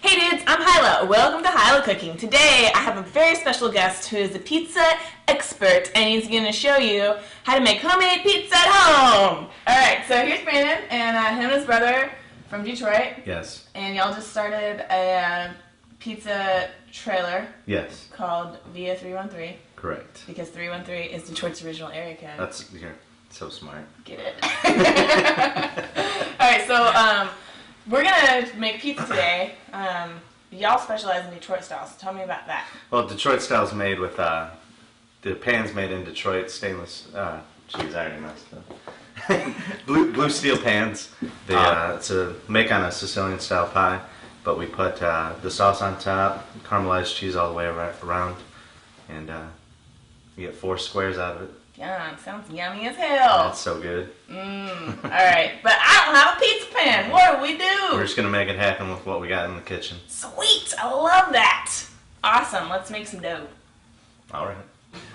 Hey dudes, I'm Hyla. Welcome to Hyla Cooking. Today I have a very special guest who is a pizza expert and he's going to show you how to make homemade pizza at home. Alright, so here's Brandon and him and his brother from Detroit. Yes. And y'all just started a pizza trailer. Yes. Called Via 313. Correct. Because 313 is Detroit's original area code. That's, you're so smart. Get it? Alright, so we're going to make pizza today. Y'all specialize in Detroit style, so tell me about that. Well, Detroit style is made with, the pan's made in Detroit stainless, geez, I already messed up. blue steel pans. They, it's a make on a Sicilian style pie, but we put the sauce on top, caramelized cheese all the way around, and you get 4 squares out of it. Yum, sounds yummy as hell. That's so good. Alright, but I don't have a pizza pan. What do we do? We're just going to make it happen with what we got in the kitchen. Sweet, I love that. Awesome, let's make some dough. Alright.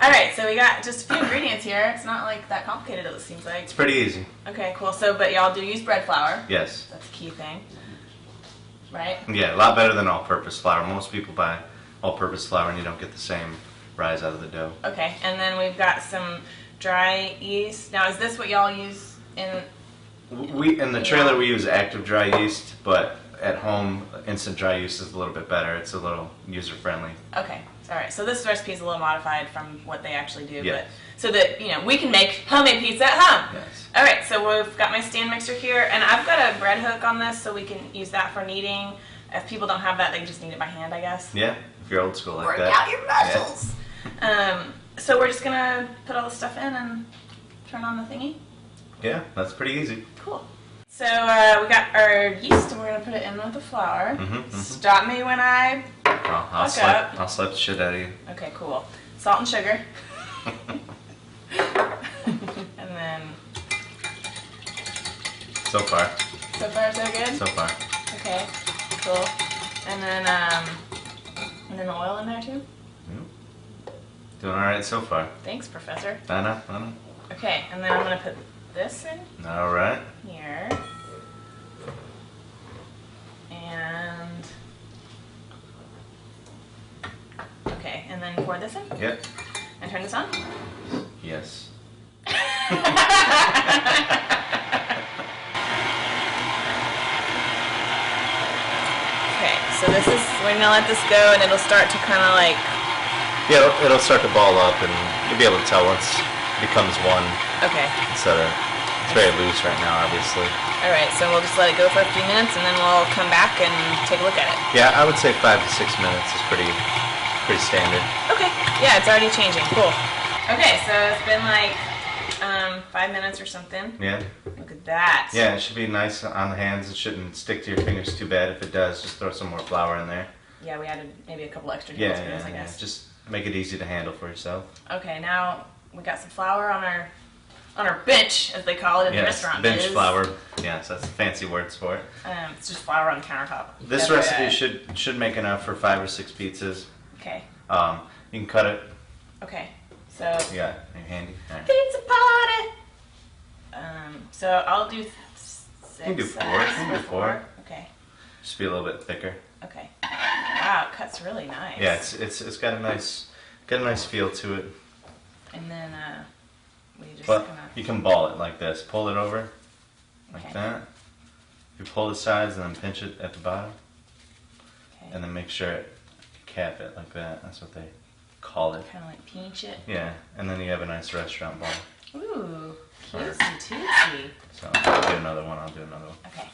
Alright, so we got just a few ingredients here. It's not like that complicated, it seems like. It's pretty easy. Okay, cool. So, but y'all do use bread flour. Yes. That's a key thing. Right? Yeah, a lot better than all-purpose flour. Most people buy all-purpose flour and you don't get the same rise out of the dough. Okay, and then we've got some dry yeast. Now, is this what y'all use in the trailer we use active dry yeast, but at home instant dry yeast is a little bit better. It's a little user-friendly. Okay, all right. So this recipe is a little modified from what they actually do, Yes. but so that we can make homemade pizza at home. Yes. All right, so we've got my stand mixer here, and I've got a bread hook on this, so we can use that for kneading. If people don't have that, they just knead it by hand, I guess. Yeah, if you're old school like Work that. out your muscles. Yeah. So we're just gonna put all the stuff in and turn on the thingy. Yeah, that's pretty easy. Cool. So we got our yeast, and we're gonna put it in with the flour. Stop me when I I'll slap the shit out of you. Okay, cool. Salt and sugar. And then. So far. So far, so good. So far. Okay, cool. And then the oil in there too. Doing all right so far. Thanks, Professor. I know. Okay, and then I'm gonna put this in All right. here. And okay, and then pour this in. Yep. And turn this on. Yes. Okay, so we're gonna let this go, and it'll start to kind of like. Yeah, it'll start to ball up, and you'll be able to tell once it becomes one. Okay. Instead of, it's very loose right now, obviously. All right, so we'll just let it go for a few minutes, and then we'll come back and take a look at it. Yeah, I would say 5 to 6 minutes is pretty standard. Okay. Yeah, it's already changing. Cool. Okay, so it's been like 5 minutes or something. Yeah. Look at that. Yeah, it should be nice on the hands. It shouldn't stick to your fingers too bad. If it does, just throw some more flour in there. Yeah, we added maybe a couple extra Yeah, tablespoons, I guess. Just make it easy to handle for yourself. Okay, now we got some flour on our bench, as they call it in the restaurant bench biz. flour. Yes, that's fancy words for it. It's just flour on the countertop. This recipe should make enough for 5 or 6 pizzas. Okay. You can cut it. Okay. So. You got it handy. All right. Pizza party. So I'll do 6. You can do 4. You can do 4. Okay. Just be a little bit thicker. Okay. Wow, it cuts really nice. Yeah, it's got a nice feel to it. And then we just But kind of. you can ball it like this. Pull it over, like Okay. that. You pull the sides and then pinch it at the bottom, Okay. and then make sure you cap it like that. That's what they call it. Kind of like pinch it. Yeah, and then you have a nice restaurant ball. Ooh, cutesy tootsie. So I'll do another one. Okay.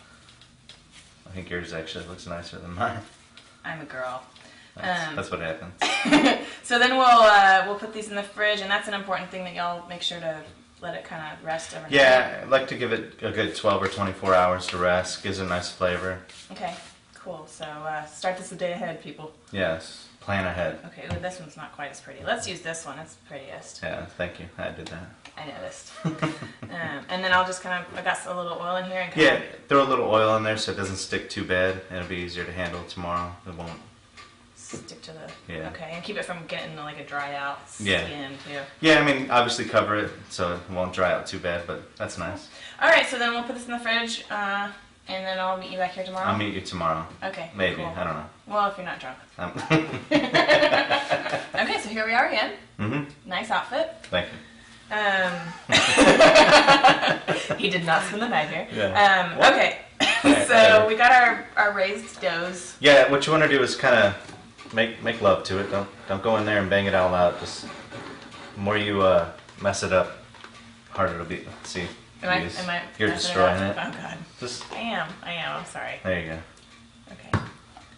I think yours actually looks nicer than mine. I'm a girl. That's what happens. So then we'll put these in the fridge, and that's an important thing that y'all make sure to let it kind of rest overnight. Yeah, I like to give it a good 12 or 24 hours to rest. Gives it a nice flavor. Okay, cool. So start this a day ahead, people. Yes, plan ahead. Okay, ooh, this one's not quite as pretty. Let's use this one. It's the prettiest. Yeah, thank you. I did that. I noticed. And then I'll just I got a little oil in here and Yeah, throw a little oil in there so it doesn't stick too bad. It'll be easier to handle tomorrow. It won't. Stick to the. Yeah. Okay, and keep it from getting like a dry out skin Yeah. too. Yeah, I mean, obviously cover it so it won't dry out too bad, but that's nice. All right, so then we'll put this in the fridge And then I'll meet you back here tomorrow? I'll meet you tomorrow. Okay. Maybe. Cool. I don't know. Well, if you're not drunk. Okay, so here we are again. Nice outfit. Thank you. He did not spin the bag here. Yeah. Okay. So we got our raised doughs. Yeah, what you want to do is kind of make love to it. Don't go in there and bang it all out. Just the more you mess it up, harder it'll be. Let's see. Am I You're destroying it. Oh god. Just I am. I'm sorry. there you go. Okay.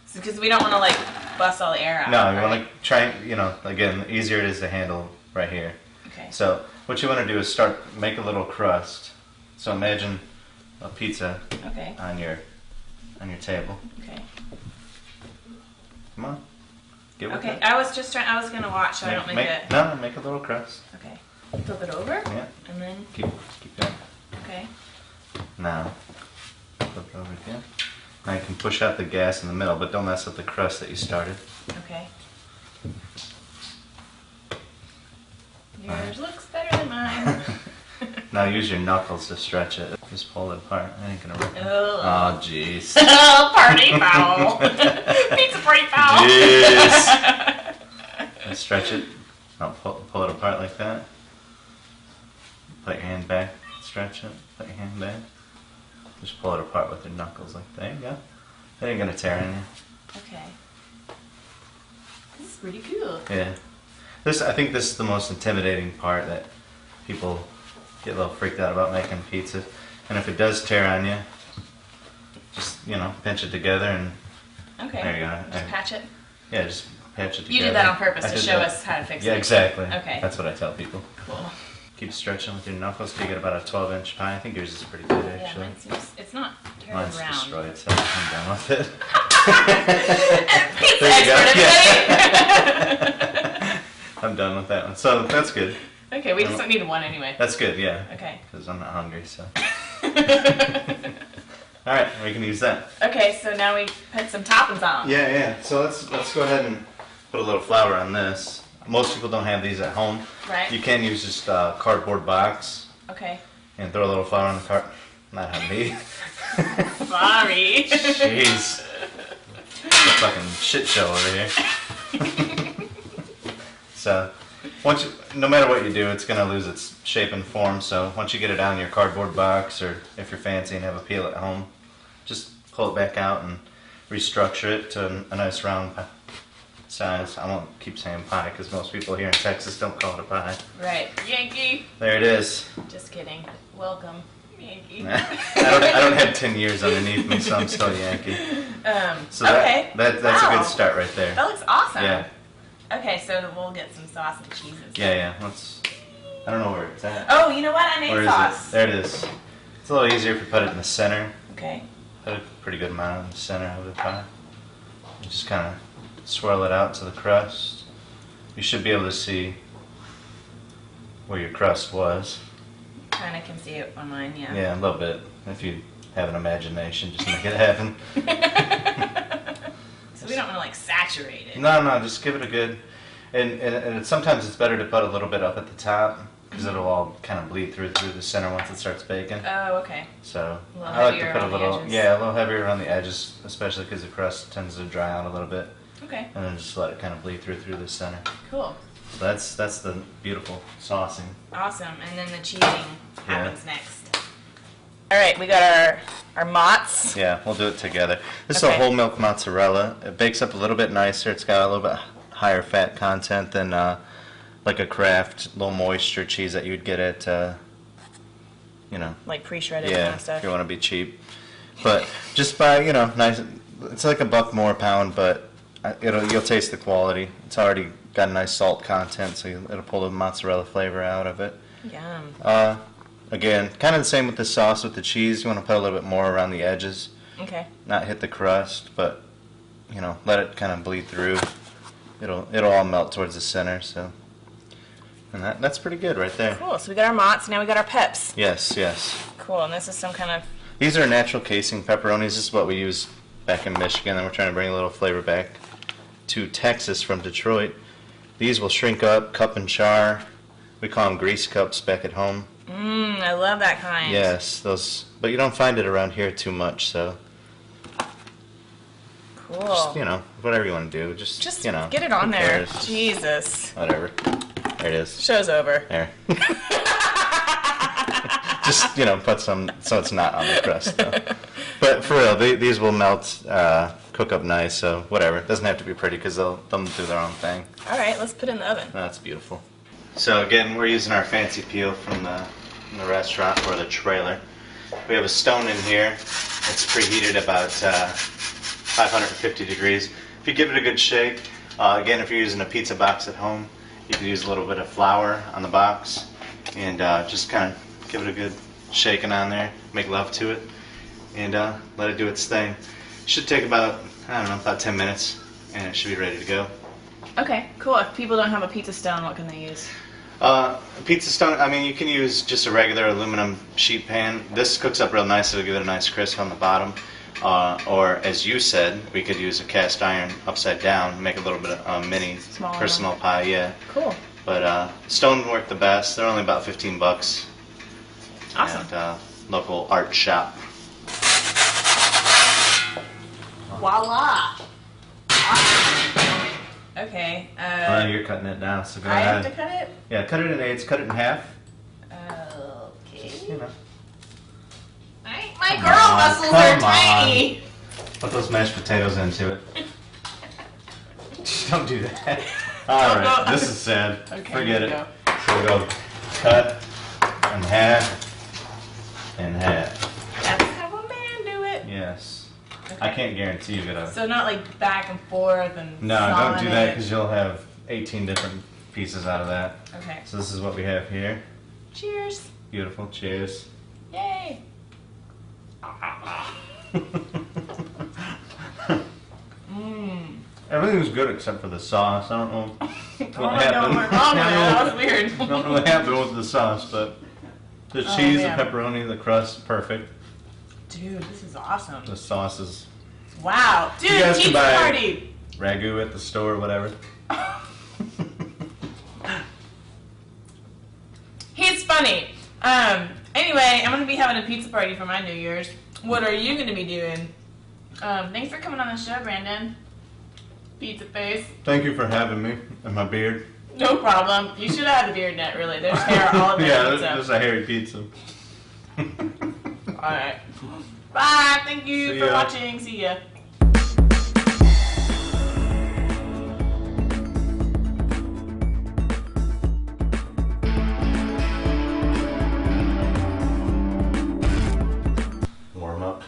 So because we don't want to like bust all the air out. No, you right? want to try. Again, the easier it is to handle right here. Okay. So what you want to do is make a little crust. So imagine a pizza Okay. on your table. Okay. Come on. Get with Okay. it. I was gonna watch so I don't make it. No, make a little crust. Okay. Flip it over. Yeah. And then. Keep going. Okay. Now, flip it over again. Now you can push out the gas in the middle, but don't mess up the crust that you started. Okay. Yours looks better than mine. Now use your knuckles to stretch it. Just pull it apart. I ain't gonna rip it. Oh. Oh, jeez. Party foul. Pizza party foul. Jeez. And stretch it. I'll pull it apart like that. Put your hand back. Stretch it. Put your hand back. Just pull it apart with your knuckles like that. There you go. It ain't gonna tear on you. Okay. This is pretty cool. Yeah. I think this is the most intimidating part that people get a little freaked out about making pizza. And if it does tear on you, just, pinch it together and Okay. there you go. Just patch it. Yeah, just patch it together. You did that on purpose I to did show that. us how to fix it. Yeah, exactly. Okay. That's what I tell people. Cool. Keep stretching with your knuckles till you get about a 12-inch pie. I think yours is pretty good, Yeah, actually. mine seems, it's not terribly Mine's round. destroyed, so I'm done with it. Pizza There you go. expert, everybody. I'm done with that one. So that's good. Okay, we just don't need one anyway. That's good, yeah. Okay. Because I'm not hungry, so. All right, we can use that. Okay, so now we put some toppings on. Yeah. So let's go ahead and put a little flour on this. Most people don't have these at home. Right. You can use just a cardboard box Okay. and throw a little flour on the cart. Not on me. Sorry. Jeez. It's a fucking shit show over here. So, no matter what you do, it's gonna lose its shape and form. So once you get it out in your cardboard box, or if you're fancy and have a peel at home, just pull it back out and restructure it to a nice round size. I won't keep saying pie because most people here in Texas don't call it a pie. Right. Yankee. There it is. Just kidding. Welcome, Yankee. I don't have 10 years underneath me, so I'm still Yankee. So okay. that's a good start right there. That looks awesome. Yeah. Okay, so we'll get some sauce and cheeses. Yeah. I don't know where it's at. Oh, you know what? I made Where sauce. is it? There it is. It's a little easier if you put it in the center. Okay. Put a pretty good amount in the center of the pie. And just kind of swirl it out to the crust. You should be able to see where your crust was. Kind of can see it on mine, yeah. Yeah, a little bit. If you have an imagination, just make it happen. So we don't want to like saturate it. No, just give it a good. And sometimes it's better to put a little bit up at the top because it'll all kind of bleed through the center once it starts baking. Oh, okay. So A little I like to heavier put a on the little, edges. a little heavier on the edges, especially because the crust tends to dry out a little bit, Okay. and then just let it kind of bleed through the center. Cool. So that's the beautiful saucing. Awesome. And then the cheesing happens next. All right, we got our mozz. Yeah, we'll do it together. This is Okay. a whole milk mozzarella. It bakes up a little bit nicer. It's got a little bit higher fat content than like a Kraft low moisture cheese that you'd get at Like pre-shredded kind yeah, of stuff. if you want to be cheap. But just buy nice. It's like $1 more a pound, but you'll taste the quality. It's already got a nice salt content, so it'll pull the mozzarella flavor out of it. Yum. Again, kind of the same with the sauce with the cheese. You want to put a little bit more around the edges, Okay. not hit the crust, but let it kind of bleed through. It'll all melt towards the center. So, and that's pretty good right there. Cool. So we got our mozz. Now we got our peps. Yes. Cool. And this is some kind of. These are natural casing pepperonis. This is what we use back in Michigan, and we're trying to bring a little flavor back to Texas from Detroit. These will shrink up, cup and char. We call them grease cups back at home. I love that kind. Yes, those. But you don't find it around here too much, so. Cool. Just, you know, whatever you want to do. Just you know. Get it on who there. cares? Jesus. Whatever. There it is. Show's over. There. Just, you know, put some so it's not on the crust, though. But for real, these will melt, cook up nice, so whatever. It doesn't have to be pretty because they'll do their own thing. All right, let's put it in the oven. That's beautiful. So again, we're using our fancy peel from the restaurant or the trailer. We have a stone in here. It's preheated about 550 degrees. If you give it a good shake, again, if you're using a pizza box at home, you can use a little bit of flour on the box and just kind of give it a good shaking on there, make love to it, and let it do its thing. Should take about, I don't know, about 10 minutes, and it should be ready to go. Okay, cool. If people don't have a pizza stone, what can they use? A pizza stone, I mean, you can use just a regular aluminum sheet pan. This cooks up real nice, it'll give it a nice crisp on the bottom. Or, as you said, we could use a cast iron upside down, make a little bit of mini Smaller personal pie, yeah. Cool. But stone work the best. They're only about 15 bucks. Awesome. At local art shop. Voila. Awesome. Okay. You're cutting it down, so go I ahead. have to cut it? Yeah, cut it in eighths, cut it in half. Okay. You know. My Come girl on, muscles come are on. tiny. Put those mashed potatoes into it. Don't do that. Alright, this is sad. Okay, Forget here it. we go. So we'll go cut in half and half. That's how a man do it. Yes. Okay. I can't guarantee you gonna. So not like back and forth and No, don't sawing do that it. because you'll have 18 different pieces out of that. Okay. So this is what we have here. Cheers. Beautiful. Cheers. Yay. Everything was good except for the sauce. I don't know what Oh, happened. no, we're wrong with it. That was weird. I don't know what happened with the sauce, but the Oh, cheese, man. the pepperoni, the crust, perfect. Dude, this is awesome. The sauce is Wow. Dude, You guys can pizza buy- party. ragu at the store or whatever. He's funny. Anyway, I'm going to be having a pizza party for my New Year's. What are you going to be doing? Thanks for coming on the show, Brandon. Pizza face. Thank you for having me and my beard. No problem. You should have had the beard net, really. There's hair all over Yeah, the this pizza. is a hairy pizza. Alright. Bye. Thank you See for ya. watching. See ya. Warm up.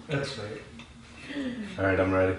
That's right. All right, I'm ready.